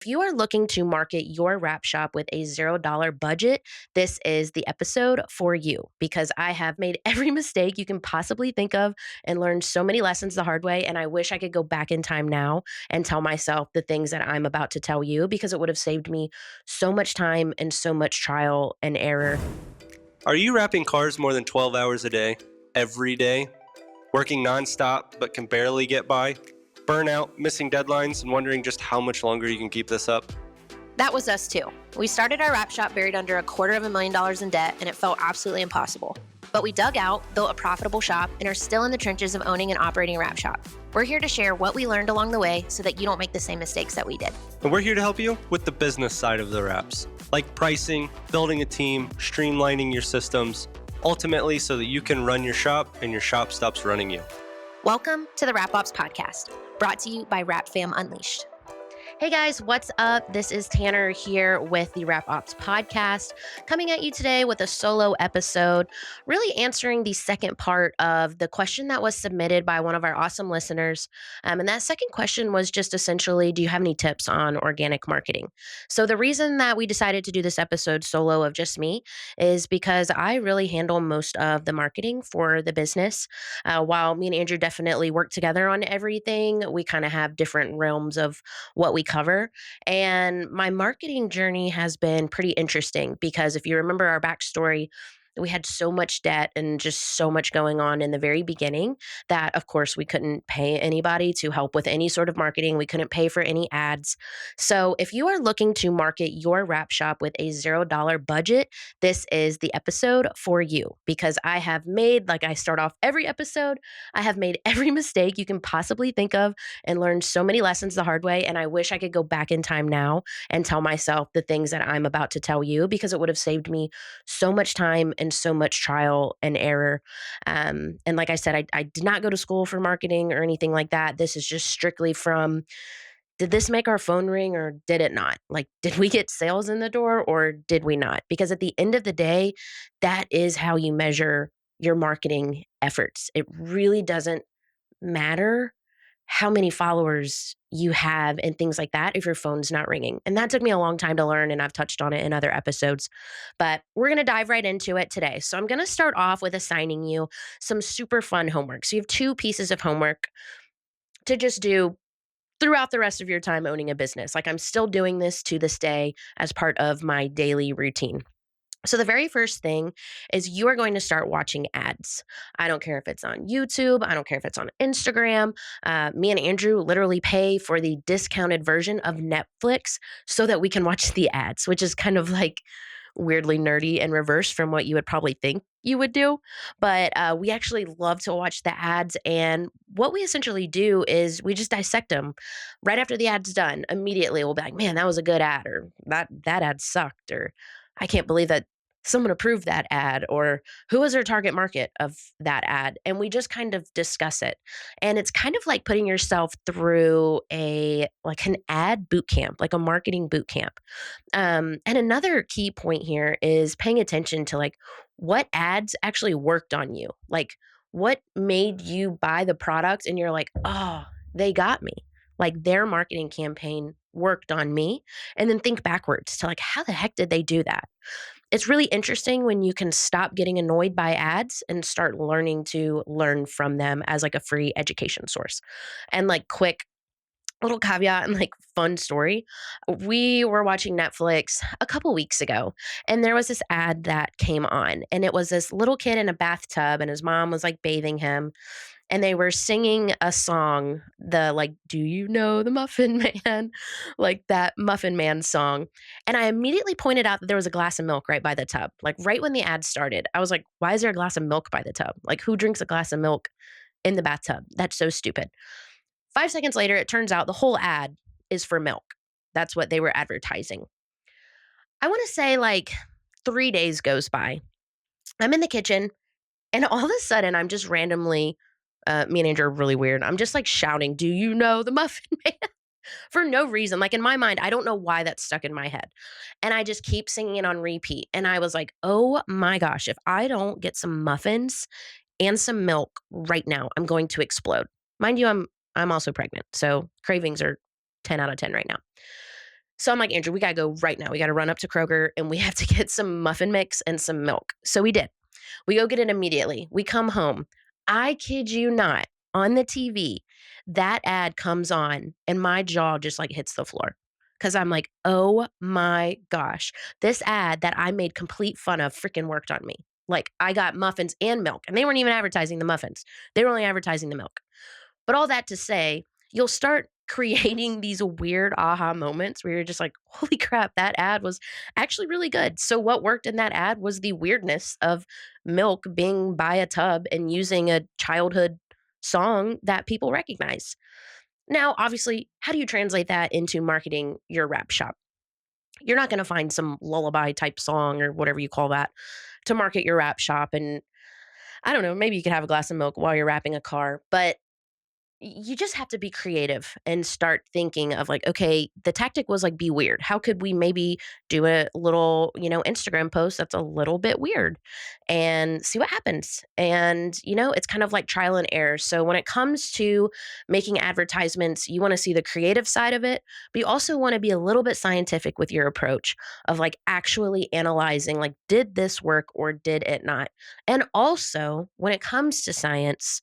If you are looking to market your wrap shop with a $0 budget, this is the episode for you because I have made every mistake you can possibly think of and learned so many lessons the hard way. And I wish I could go back in time now and tell myself the things that I'm about to tell you because it would have saved me so much time and so much trial and error. Are you wrapping cars more than 12 hours a day, every day? Working nonstop but can barely get by? Burnout, missing deadlines, and wondering just how much longer you can keep this up? That was us too. We started our wrap shop buried under $250,000 in debt, and it felt absolutely impossible. But we dug out, built a profitable shop, and are still in the trenches of owning and operating a wrap shop. We're here to share what we learned along the way so that you don't make the same mistakes that we did. And we're here to help you with the business side of the wraps, like pricing, building a team, streamlining your systems, ultimately so that you can run your shop and your shop stops running you. Welcome to the WrapOps Podcast, brought to you by Wrap Fam Unleashed. Hey guys, what's up? This is Tanor here with the WrapOps Podcast, coming at you today with a solo episode, really answering the second part of the question that was submitted by one of our awesome listeners. And that second question was just essentially, do you have any tips on organic marketing? So the reason that we decided to do this episode solo of just me is because I really handle most of the marketing for the business. While me and Andrew definitely work together on everything, we kind of have different realms of what we cover. And my marketing journey has been pretty interesting because if you remember our backstory, we had so much debt and just so much going on in the very beginning that, of course, we couldn't pay anybody to help with any sort of marketing. We couldn't pay for any ads. So if you are looking to market your wrap shop with a $0 budget, this is the episode for you because I have made, like I start off every episode, I have made every mistake you can possibly think of and learned so many lessons the hard way. And I wish I could go back in time now and tell myself the things that I'm about to tell you because it would have saved me so much time and so much trial and error. And like I said, I did not go to school for marketing or anything like that. This is just strictly from, did this make our phone ring or did it not? Like, did we get sales in the door or did we not? Because at the end of the day, that is how you measure your marketing efforts. It really doesn't matter how many followers you have and things like that if your phone's not ringing. And that took me a long time to learn, and I've touched on it in other episodes. But we're going to dive right into it today. So I'm going to start off with assigning you some super fun homework. So you have two pieces of homework to just do throughout the rest of your time owning a business. Like I'm still doing this to this day as part of my daily routine. So the very first thing is you are going to start watching ads. I don't care if it's on YouTube. I don't care if it's on Instagram. Me and Andrew literally pay for the discounted version of Netflix so that we can watch the ads, which is kind of like weirdly nerdy and reverse from what you would probably think you would do. But we actually love to watch the ads. And what we essentially do is we just dissect them right after the ad's done. Immediately we'll be like, man, that was a good ad, or that ad sucked, or I can't believe that someone approved that ad, or who is their target market of that ad. And we just kind of discuss it. And it's kind of like putting yourself through like an ad boot camp, like a marketing boot camp. And another key point here is paying attention to like what ads actually worked on you. Like what made you buy the product and you're like, oh, they got me. Like their marketing campaign worked on me. And then think backwards to like, how the heck did they do that? It's really interesting when you can stop getting annoyed by ads and start learning to learn from them as like a free education source. And like quick little caveat and like fun story. We were watching Netflix a couple weeks ago and there was this ad that came on and it was this little kid in a bathtub and his mom was like bathing him and they were singing a song, the like, do you know the Muffin Man? Like that Muffin Man song. And I immediately pointed out that there was a glass of milk right by the tub. Like right when the ad started, I was like, why is there a glass of milk by the tub? Like who drinks a glass of milk in the bathtub? That's so stupid. 5 seconds later, it turns out the whole ad is for milk. That's what they were advertising. I want to say like 3 days goes by. I'm in the kitchen and all of a sudden I'm just randomly, me and Andrew are really weird. I'm just like shouting, do you know the Muffin Man? For no reason. Like in my mind, I don't know why that's stuck in my head. And I just keep singing it on repeat. And I was like, oh my gosh, if I don't get some muffins and some milk right now, I'm going to explode. Mind you, I'm also pregnant. So cravings are 10 out of 10 right now. So I'm like, Andrew, we got to go right now. We got to run up to Kroger and we have to get some muffin mix and some milk. So we did. We go get it immediately. We come home. I kid you not, on the TV, that ad comes on and my jaw just like hits the floor. Cause I'm like, oh my gosh, this ad that I made complete fun of freaking worked on me. Like I got muffins and milk, and they weren't even advertising the muffins. They were only advertising the milk. But all that to say, you'll start creating these weird aha moments where you're just like, holy crap, that ad was actually really good. So, what worked in that ad was the weirdness of milk being by a tub and using a childhood song that people recognize. Now, obviously, how do you translate that into marketing your wrap shop? You're not going to find some lullaby type song or whatever you call that to market your wrap shop. And I don't know, maybe you could have a glass of milk while you're wrapping a car, but you just have to be creative and start thinking of like, okay, the tactic was like, be weird. How could we maybe do a little, Instagram post that's a little bit weird and see what happens? And, it's kind of like trial and error. So when it comes to making advertisements, you want to see the creative side of it, but you also want to be a little bit scientific with your approach of like actually analyzing, like, did this work or did it not? And also, when it comes to science,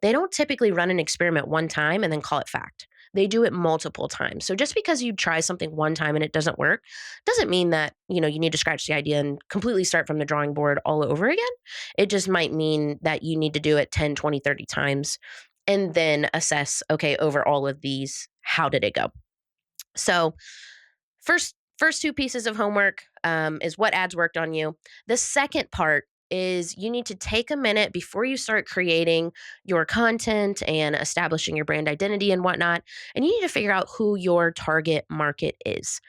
they don't typically run an experiment one time and then call it fact. They do it multiple times. So just because you try something one time and it doesn't work doesn't mean that, you need to scratch the idea and completely start from the drawing board all over again. It just might mean that you need to do it 10, 20, 30 times and then assess, okay, over all of these, how did it go? So first two pieces of homework is what ads worked on you. The second part is you need to take a minute before you start creating your content and establishing your brand identity and whatnot, and you need to figure out who your target market is.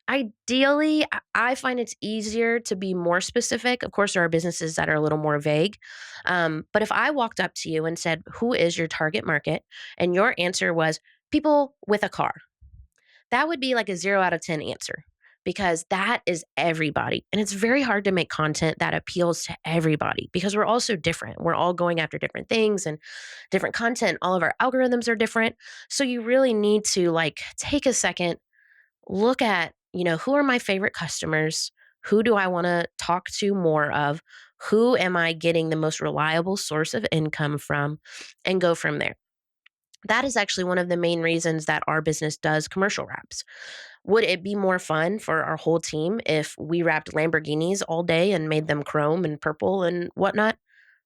Ideally, I find it's easier to be more specific. Of course, there are businesses that are a little more vague. But if I walked up to you and said, who is your target market? And your answer was people with a car, that would be like a 0 out of 10 answer because that is everybody. And it's very hard to make content that appeals to everybody because we're all so different. We're all going after different things and different content. All of our algorithms are different. So you really need to like take a second, look at, who are my favorite customers? Who do I want to talk to more of? Who am I getting the most reliable source of income from? And go from there. That is actually one of the main reasons that our business does commercial wraps. Would it be more fun for our whole team if we wrapped Lamborghinis all day and made them chrome and purple and whatnot?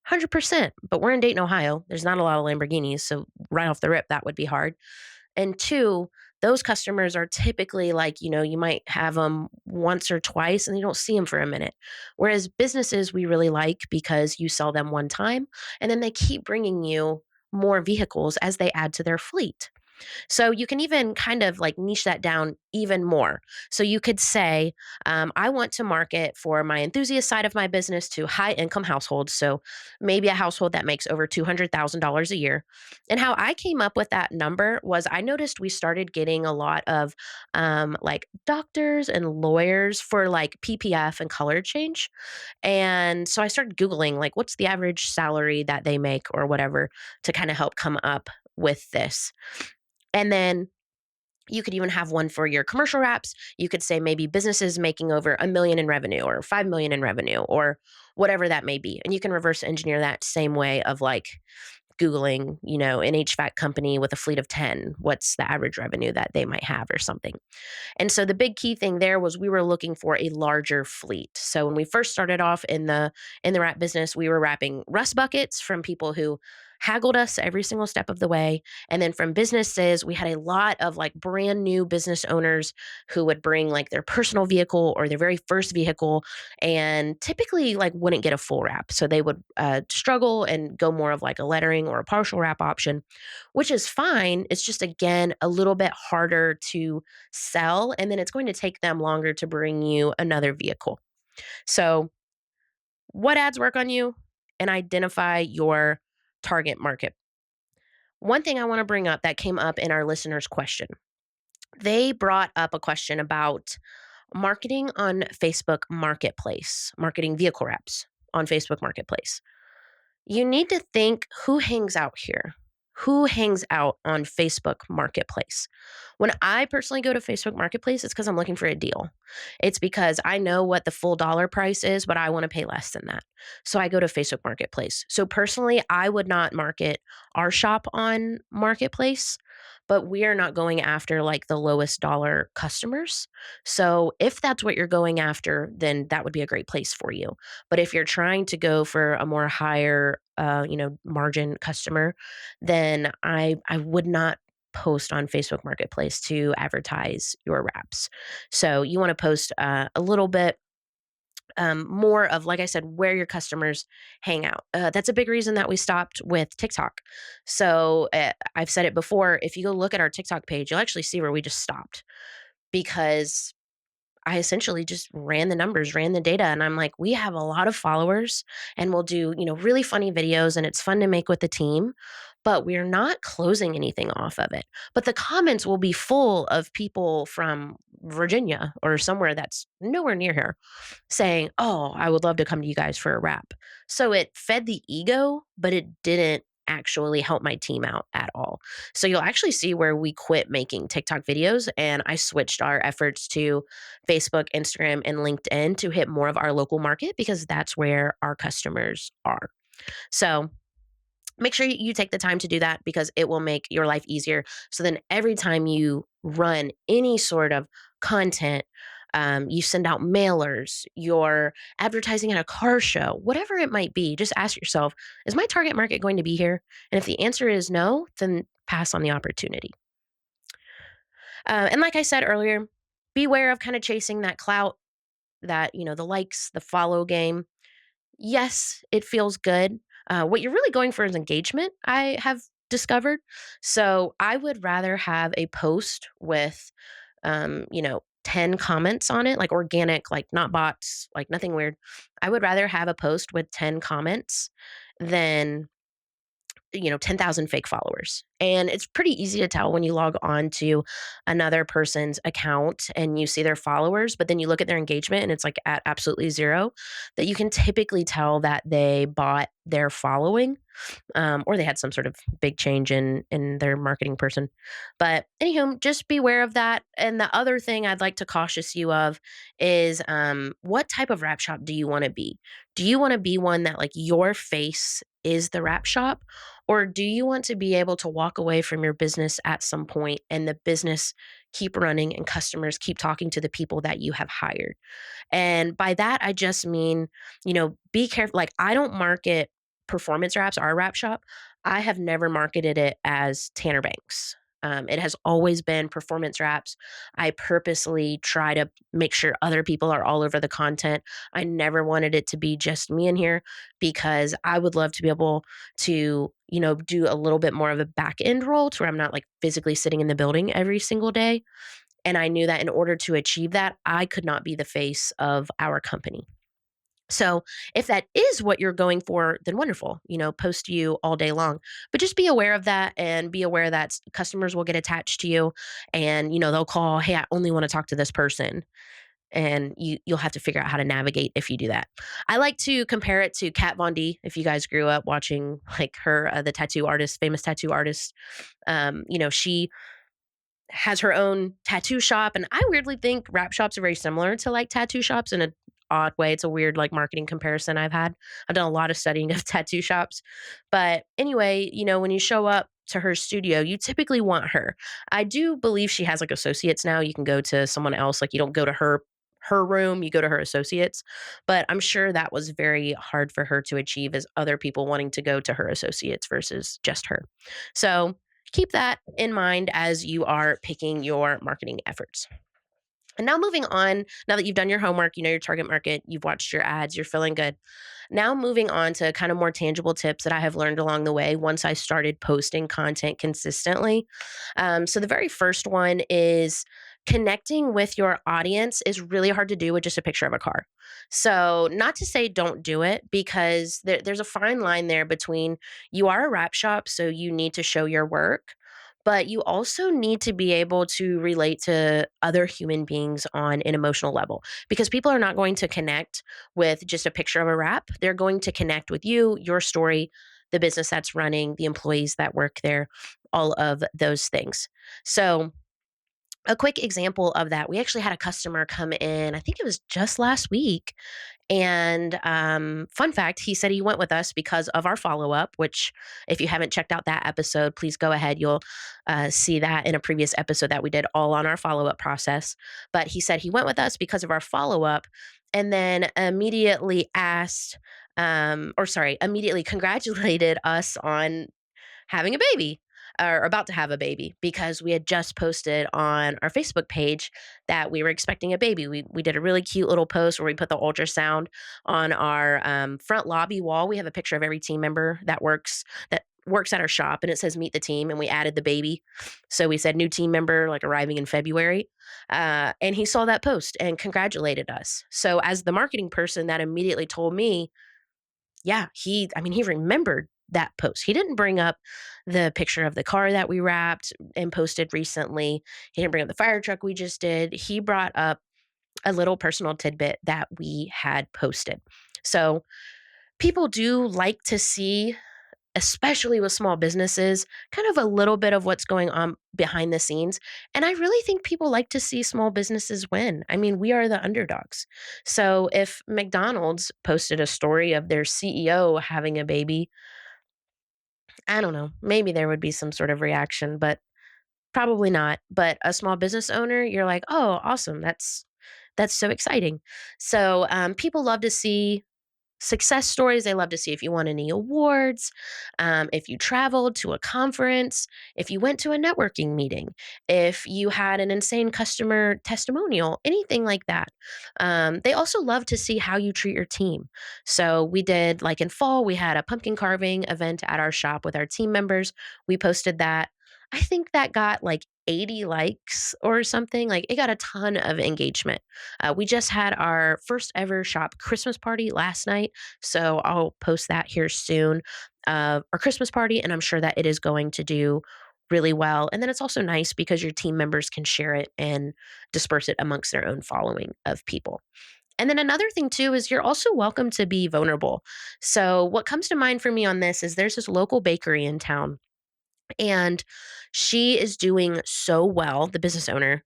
100%. But we're in Dayton, Ohio. There's not a lot of Lamborghinis. So, right off the rip, that would be hard. And two, those customers are typically like, you might have them once or twice and you don't see them for a minute. Whereas businesses we really like because you sell them one time and then they keep bringing you more vehicles as they add to their fleet. So you can even kind of like niche that down even more. So you could say, I want to market for my enthusiast side of my business to high income households. So maybe a household that makes over $200,000 a year. And how I came up with that number was I noticed we started getting a lot of like doctors and lawyers for like PPF and color change. And so I started Googling like what's the average salary that they make or whatever to kind of help come up with this. And then you could even have one for your commercial wraps. You could say maybe businesses making over 1 million in revenue or 5 million in revenue or whatever that may be. And you can reverse engineer that same way of like Googling, an HVAC company with a fleet of 10, what's the average revenue that they might have or something. And so the big key thing there was we were looking for a larger fleet. So when we first started off in the wrap business, we were wrapping rust buckets from people who haggled us every single step of the way. And then from businesses, we had a lot of like brand new business owners who would bring like their personal vehicle or their very first vehicle and typically like wouldn't get a full wrap. So they would struggle and go more of like a lettering or a partial wrap option, which is fine. It's just, again, a little bit harder to sell. And then it's going to take them longer to bring you another vehicle. So, what ads work on you and identify your target market. One thing I want to bring up that came up in our listeners' question. They brought up a question about marketing on Facebook Marketplace, marketing vehicle wraps on Facebook Marketplace. You need to think who hangs out here. who hangs out on Facebook Marketplace? When I personally go to Facebook Marketplace, it's because I'm looking for a deal. It's because I know what the full dollar price is, but I want to pay less than that. So I go to Facebook Marketplace. So personally, I would not market our shop on Marketplace, but we are not going after like the lowest dollar customers. So if that's what you're going after, then that would be a great place for you. But if you're trying to go for a more higher, margin customer, then I would not post on Facebook Marketplace to advertise your wraps. So you want to post a little bit more of, like I said, where your customers hang out. That's a big reason that we stopped with TikTok. So I've said it before. If you go look at our TikTok page, you'll actually see where we just stopped because I essentially just ran the numbers, ran the data, and I'm like, we have a lot of followers and we'll do, really funny videos and it's fun to make with the team, but we're not closing anything off of it. But the comments will be full of people from Virginia or somewhere that's nowhere near here saying, "Oh, I would love to come to you guys for a wrap." So it fed the ego, but it didn't actually help my team out at all. So you'll actually see where we quit making TikTok videos and I switched our efforts to Facebook, Instagram, and LinkedIn to hit more of our local market because that's where our customers are. So make sure you take the time to do that because it will make your life easier. So then every time you run any sort of content, you send out mailers, you're advertising at a car show, whatever it might be, just ask yourself, is my target market going to be here? And if the answer is no, then pass on the opportunity. And like I said earlier, beware of kind of chasing that clout, that, the likes, the follow game. Yes, it feels good. What you're really going for is engagement, I have discovered. So I would rather have a post with, 10 comments on it, like organic, like not bots, like nothing weird. I would rather have a post with 10 comments than 10,000 fake followers. And it's pretty easy to tell when you log on to another person's account and you see their followers, but then you look at their engagement and it's like at absolutely zero, that you can typically tell that they bought their following, or they had some sort of big change in their marketing person. But anywho, just beware of that. And the other thing I'd like to cautious you of is, what type of wrap shop do you want to be? Do you want to be one that like your face is the wrap shop? Or do you want to be able to walk away from your business at some point and the business keep running and customers keep talking to the people that you have hired? And by that, I just mean, be careful. Like, I don't market performance wraps, our wrap shop. I have never marketed it as Tanor Banks. It has always been performance wraps. I purposely try to make sure other people are all over the content. I never wanted it to be just me in here because I would love to be able to, do a little bit more of a back end role to where I'm not like physically sitting in the building every single day. And I knew that in order to achieve that, I could not be the face of our company. So if that is what you're going for, then wonderful, post you all day long. But just be aware of that and be aware that customers will get attached to you and, they'll call, hey, I only want to talk to this person. And you'll have to figure out how to navigate if you do that. I like to compare it to Kat Von D. If you guys grew up watching like her, the tattoo artist, famous tattoo artist, she has her own tattoo shop. And I weirdly think wrap shops are very similar to like tattoo shops in a odd way. It's a weird like marketing comparison I've had. I've done a lot of studying of tattoo shops. But anyway, when you show up to her studio, you typically want her. I do believe she has like associates now. You can go to someone else. Like you don't go to her room, you go to her associates. But I'm sure that was very hard for her to achieve as other people wanting to go to her associates versus just her. So keep that in mind as you are picking your marketing efforts. And now moving on, now that you've done your homework, you know your target market, you've watched your ads, you're feeling good. Now moving on to kind of more tangible tips that I have learned along the way once I started posting content consistently. So the very first one is connecting with your audience is really hard to do with just a picture of a car. So not to say don't do it because there's a fine line there between you are a wrap shop, so you need to show your work, but you also need to be able to relate to other human beings on an emotional level because people are not going to connect with just a picture of a wrap. They're going to connect with you, your story, the business that's running, the employees that work there, all of those things. So, a quick example of that, we actually had a customer come in, I think it was just last week, and fun fact, he said he went with us because of our follow up, which, if you haven't checked out that episode, please go ahead. You'll see that in a previous episode that we did all on our follow up process. But he said he went with us because of our follow up and then immediately immediately congratulated us on having a baby or about to have a baby because we had just posted on our Facebook page that we were expecting a baby. We did a really cute little post where we put the ultrasound on our front lobby wall. We have a picture of every team member that works at our shop, and it says meet the team, and we added the baby. So we said new team member like arriving in February. And he saw that post and congratulated us. So as the marketing person, that immediately told me, yeah, he remembered that post. He didn't bring up the picture of the car that we wrapped and posted recently. He didn't bring up the fire truck we just did. He brought up a little personal tidbit that we had posted. So people do like to see, especially with small businesses, kind of a little bit of what's going on behind the scenes. And I really think people like to see small businesses win. I mean, we are the underdogs. So if McDonald's posted a story of their CEO having a baby, I don't know, maybe there would be some sort of reaction, but probably not. But a small business owner, you're like, oh, awesome. That's so exciting. So people love to see success stories. They love to see if you won any awards, if you traveled to a conference, if you went to a networking meeting, if you had an insane customer testimonial, anything like that. They also love to see how you treat your team. So we did, like in fall, we had a pumpkin carving event at our shop with our team members. We posted that. I think that got like 80 likes or something. Like it got a ton of engagement. We just had our first ever shop Christmas party last night. So I'll post that here soon. Our Christmas party, and I'm sure that it is going to do really well. And then it's also nice because your team members can share it and disperse it amongst their own following of people. And then another thing too is you're also welcome to be vulnerable. So what comes to mind for me on this is there's this local bakery in town, and she is doing so well, the business owner,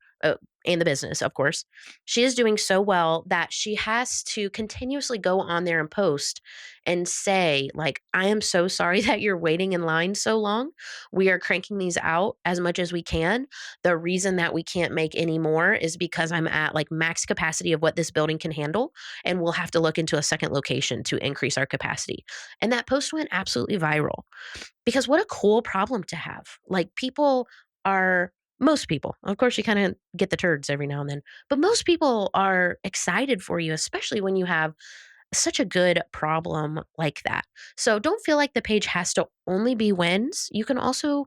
and the business, of course. She is doing so well that she has to continuously go on there and post and say, like, I am so sorry that you're waiting in line so long. We are cranking these out as much as we can. The reason that we can't make any more is because I'm at like max capacity of what this building can handle. And we'll have to look into a second location to increase our capacity. And that post went absolutely viral. Because what a cool problem to have. Like most people, of course, you kind of get the turds every now and then, but most people are excited for you, especially when you have such a good problem like that. So don't feel like the page has to only be wins. You can also,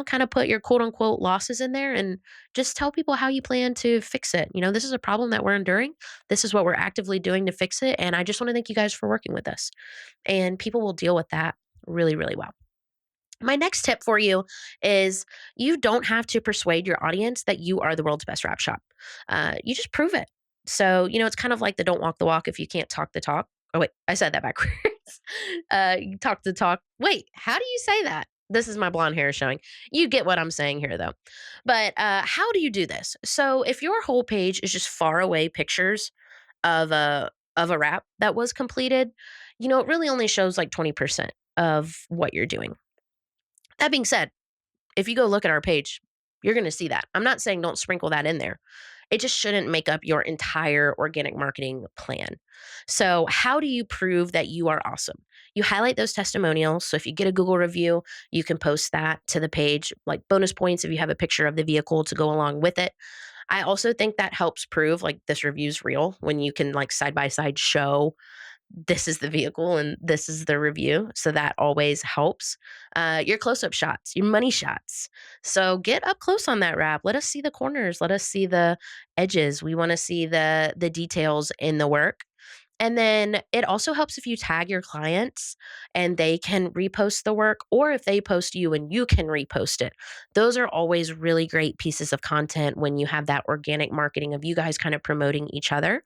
kind of put your quote unquote losses in there and just tell people how you plan to fix it. This is a problem that we're enduring. This is what we're actively doing to fix it. And I just want to thank you guys for working with us. And people will deal with that really, really well. My next tip for you is you don't have to persuade your audience that you are the world's best wrap shop. You just prove it. So, it's kind of like the don't walk the walk if you can't talk the talk. Oh, wait, I said that backwards. You talk the talk. Wait, how do you say that? This is my blonde hair showing. You get what I'm saying here, though. But how do you do this? So, if your whole page is just far away pictures of a wrap that was completed, it really only shows like 20% of what you're doing. That being said, if you go look at our page, you're going to see that. I'm not saying don't sprinkle that in there. It just shouldn't make up your entire organic marketing plan. So, how do you prove that you are awesome? You highlight those testimonials. So, if you get a Google review, you can post that to the page, like bonus points if you have a picture of the vehicle to go along with it. I also think that helps prove like this review's real when you can like side by side show this is the vehicle and this is the review. So that always helps. Your close up shots, your money shots. So get up close on that wrap. Let us see the corners. Let us see the edges. We want to see the details in the work. And then it also helps if you tag your clients and they can repost the work, or if they post you and you can repost it. Those are always really great pieces of content when you have that organic marketing of you guys kind of promoting each other.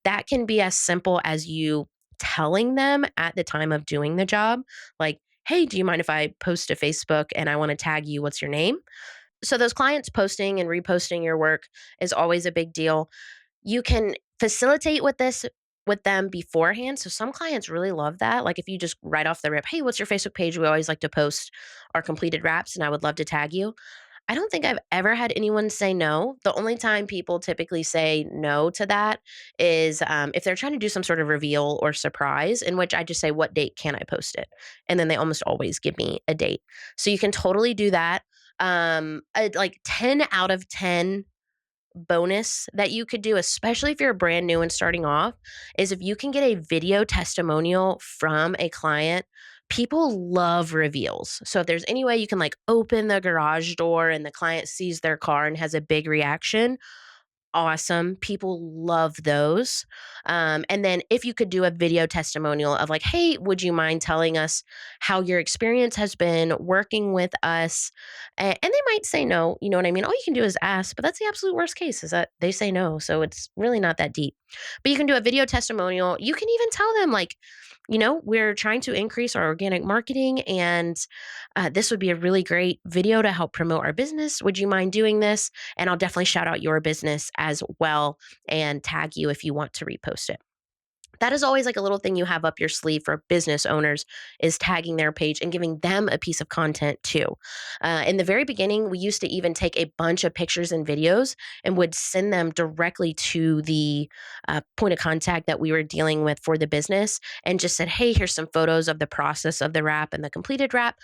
That can be as simple as you telling them at the time of doing the job, like, hey, do you mind if I post to Facebook and I want to tag you? What's your name? So those clients posting and reposting your work is always a big deal. You can facilitate with this with them beforehand. So some clients really love that. Like if you just right off the rip, hey, what's your Facebook page? We always like to post our completed wraps and I would love to tag you. I don't think I've ever had anyone say no. The only time people typically say no to that is if they're trying to do some sort of reveal or surprise, in which I just say, what date can I post it? And then they almost always give me a date. So you can totally do that. Like 10 out of 10 bonus that you could do, especially if you're brand new and starting off, is if you can get a video testimonial from a client. People love reveals. So if there's any way you can like open the garage door and the client sees their car and has a big reaction, awesome. People love those. And then if you could do a video testimonial of like, hey, would you mind telling us how your experience has been working with us? And they might say no. You know what I mean? All you can do is ask, but that's the absolute worst case is that they say no. So it's really not that deep. But you can do a video testimonial. You can even tell them, like, we're trying to increase our organic marketing, and this would be a really great video to help promote our business. Would you mind doing this? And I'll definitely shout out your business as well and tag you if you want to repost it. That is always like a little thing you have up your sleeve for business owners, is tagging their page and giving them a piece of content too. In the very beginning, we used to even take a bunch of pictures and videos and would send them directly to the point of contact that we were dealing with for the business, and just said, hey, here's some photos of the process of the wrap and the completed wrap.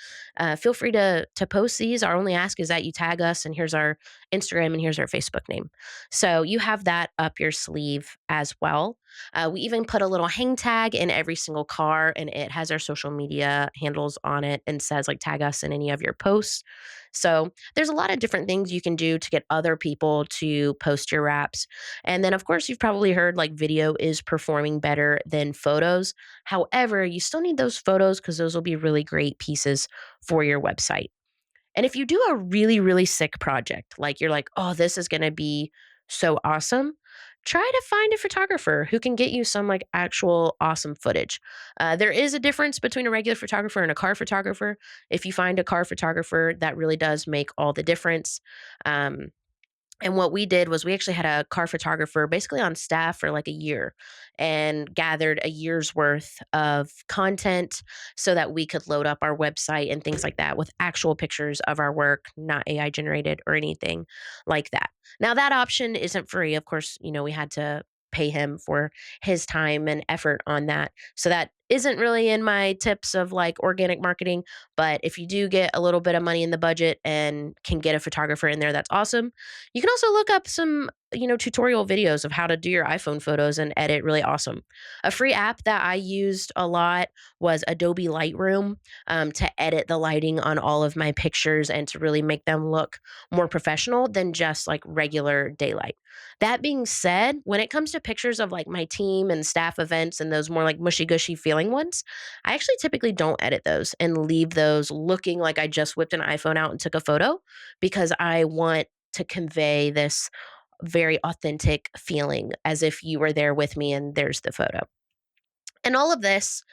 Feel free to post these. Our only ask is that you tag us, and here's our Instagram and here's our Facebook name. So you have that up your sleeve as well. We even put a little hang tag in every single car, and it has our social media handles on it and says, like, tag us in any of your posts. So there's a lot of different things you can do to get other people to post your wraps. And then, of course, you've probably heard like video is performing better than photos. However, you still need those photos because those will be really great pieces for your website. And if you do a really, really sick project, like you're like, oh, this is going to be so awesome, try to find a photographer who can get you some like actual awesome footage. There is a difference between a regular photographer and a car photographer. If you find a car photographer, that really does make all the difference. Um, and what we did was we actually had a car photographer basically on staff for like a year and gathered a year's worth of content so that we could load up our website and things like that with actual pictures of our work, not AI generated or anything like that. Now, that option isn't free. Of course, we had to pay him for his time and effort on that. So that isn't really in my tips of like organic marketing. But if you do get a little bit of money in the budget and can get a photographer in there, that's awesome. You can also look up some, tutorial videos of how to do your iPhone photos and edit really awesome. A free app that I used a lot was Adobe Lightroom, to edit the lighting on all of my pictures and to really make them look more professional than just like regular daylight. That being said, when it comes to pictures of like my team and staff events and those more like mushy gushy feeling ones, I actually typically don't edit those and leave those looking like I just whipped an iPhone out and took a photo, because I want to convey this very authentic feeling as if you were there with me and there's the photo. And all of this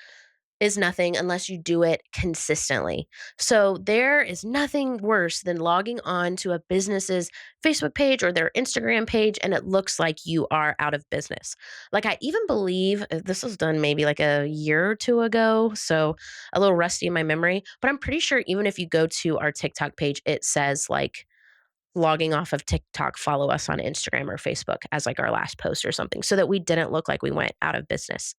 is nothing unless you do it consistently. So there is nothing worse than logging on to a business's Facebook page or their Instagram page and it looks like you are out of business. Like, I even believe this was done maybe like a year or two ago, so a little rusty in my memory, but I'm pretty sure even if you go to our TikTok page, it says like logging off of TikTok, follow us on Instagram or Facebook as like our last post or something, so that we didn't look like we went out of business.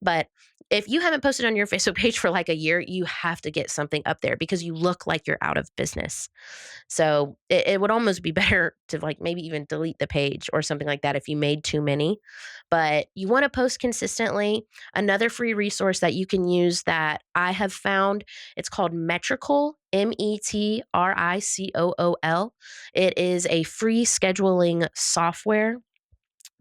But if you haven't posted on your Facebook page for like a year, you have to get something up there because you look like you're out of business. So it would almost be better to like maybe even delete the page or something like that if you made too many. But you want to post consistently. Another free resource that you can use that I have found, it's called Metrical, Metricool. It is a free scheduling software.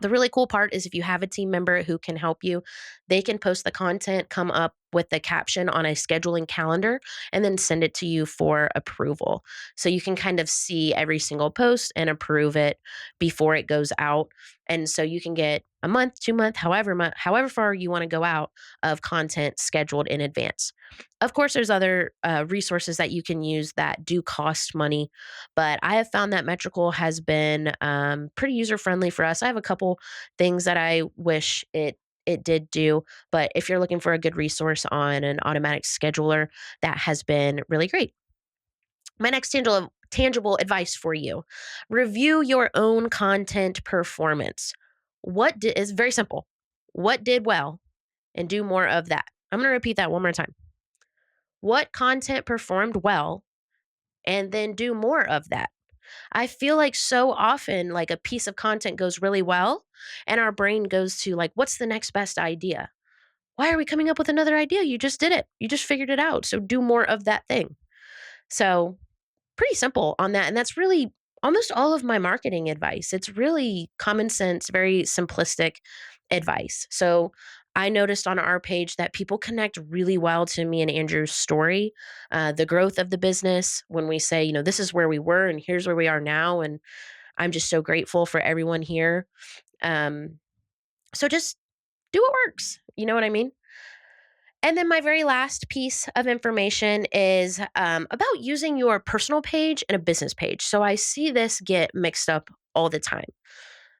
The really cool part is if you have a team member who can help you, they can post the content, come up with the caption on a scheduling calendar and then send it to you for approval. So you can kind of see every single post and approve it before it goes out. And so you can get a month, 2 month, however far you want to go out of content scheduled in advance. Of course, there's other resources that you can use that do cost money, but I have found that Metrical has been pretty user friendly for us. I have a couple things that I wish it did do, but if you're looking for a good resource on an automatic scheduler, that has been really great. My next tangible advice for you: review your own content performance. Is very simple. What did well, and do more of that. I'm going to repeat that one more time. What content performed well, and then do more of that. I feel like so often, like, a piece of content goes really well, and our brain goes to, like, what's the next best idea? Why are we coming up with another idea? You just did it. You just figured it out. So do more of that thing. So pretty simple on that. And that's really almost all of my marketing advice. It's really common sense, very simplistic advice. So I noticed on our page that people connect really well to me and Andrew's story, the growth of the business. When we say, this is where we were and here's where we are now. And I'm just so grateful for everyone here. So just do what works. You know what I mean? And then my very last piece of information is about using your personal page and a business page. So I see this get mixed up all the time.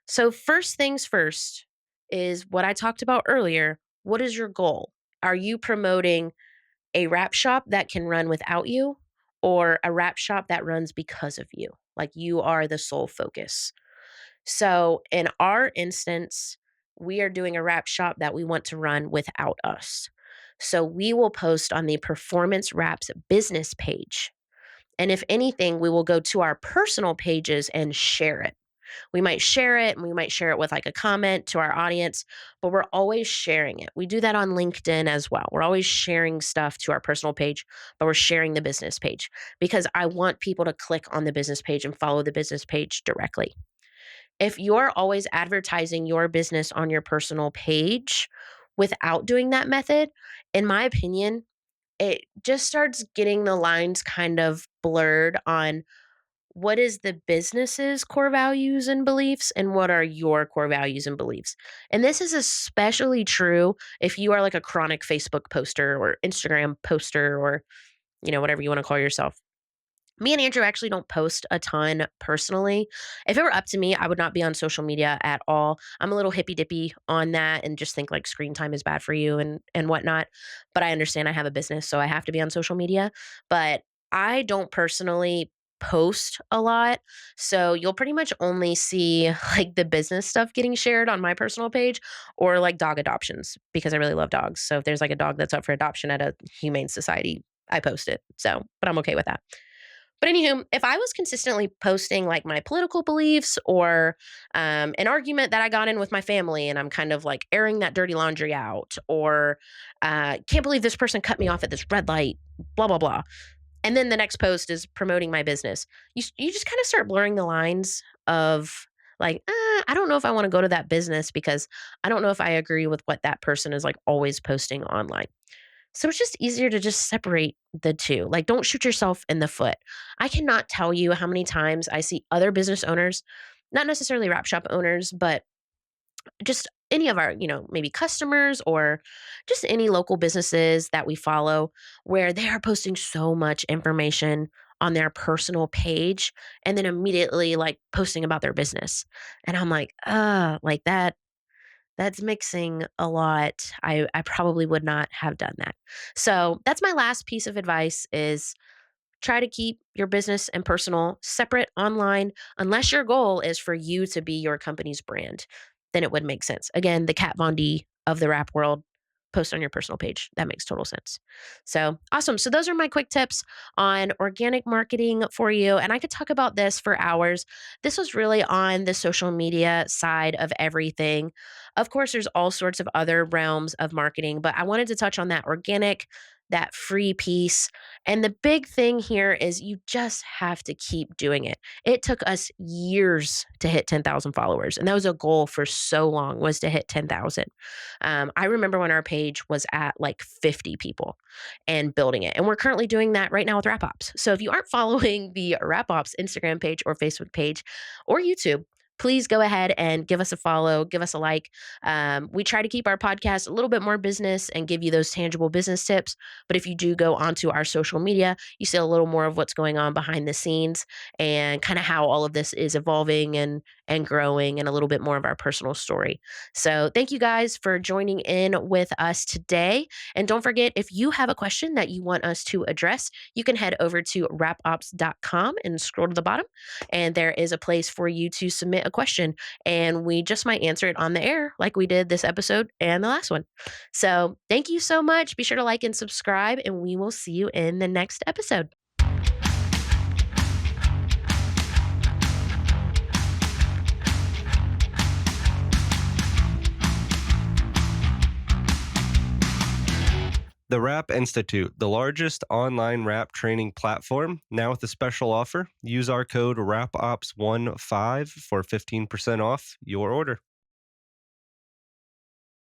So, first things first is what I talked about earlier. What is your goal? Are you promoting a wrap shop that can run without you, or a wrap shop that runs because of you? Like, you are the sole focus. So, in our instance, we are doing a wrap shop that we want to run without us. So, we will post on the Performance Wraps business page. And if anything, we will go to our personal pages and share it. We might share it and we might share it with like a comment to our audience, but we're always sharing it. We do that on LinkedIn as well. We're always sharing stuff to our personal page, but we're sharing the business page because I want people to click on the business page and follow the business page directly. If you're always advertising your business on your personal page without doing that method, in my opinion, it just starts getting the lines kind of blurred on what is the business's core values and beliefs and what are your core values and beliefs. And this is especially true if you are like a chronic Facebook poster or Instagram poster or, whatever you want to call yourself. Me and Andrew actually don't post a ton personally. If it were up to me, I would not be on social media at all. I'm a little hippy dippy on that and just think like screen time is bad for you and whatnot. But I understand I have a business, so I have to be on social media. But I don't personally post a lot. So you'll pretty much only see like the business stuff getting shared on my personal page or like dog adoptions because I really love dogs. So if there's like a dog that's up for adoption at a humane society, I post it. So, but I'm okay with that. But anywho, if I was consistently posting like my political beliefs or an argument that I got in with my family and I'm kind of like airing that dirty laundry out, or can't believe this person cut me off at this red light, blah, blah, blah. And then the next post is promoting my business. You just kind of start blurring the lines of like, I don't know if I want to go to that business because I don't know if I agree with what that person is like always posting online. So it's just easier to just separate the two. Like, don't shoot yourself in the foot. I cannot tell you how many times I see other business owners, not necessarily wrap shop owners, but just any of our, maybe customers or just any local businesses that we follow where they are posting so much information on their personal page and then immediately like posting about their business. And I'm like that's mixing a lot. I probably would not have done that. So that's my last piece of advice is try to keep your business and personal separate online unless your goal is for you to be your company's brand. Then it would make sense. Again, the Kat Von D of the rap world, post on your personal page. That makes total sense. So awesome. So those are my quick tips on organic marketing for you. And I could talk about this for hours. This was really on the social media side of everything. Of course, there's all sorts of other realms of marketing, but I wanted to touch on that organic that free piece. And the big thing here is you just have to keep doing it. It took us years to hit 10,000 followers. And that was a goal for so long, was to hit 10,000. I remember when our page was at like 50 people and building it. And we're currently doing that right now with WrapOps. So if you aren't following the WrapOps Instagram page or Facebook page or YouTube, please go ahead and give us a follow, give us a like. We try to keep our podcast a little bit more business and give you those tangible business tips. But if you do go onto our social media, you see a little more of what's going on behind the scenes and kind of how all of this is evolving and growing, and a little bit more of our personal story. So thank you guys for joining in with us today. And don't forget, if you have a question that you want us to address, you can head over to wrapops.com and scroll to the bottom, and there is a place for you to submit a question, and we just might answer it on the air like we did this episode and the last one. So thank you so much. Be sure to like and subscribe, and we will see you in the next episode. The Wrap Institute, the largest online wrap training platform, now with a special offer. Use our code WrapOps15 for 15% off your order.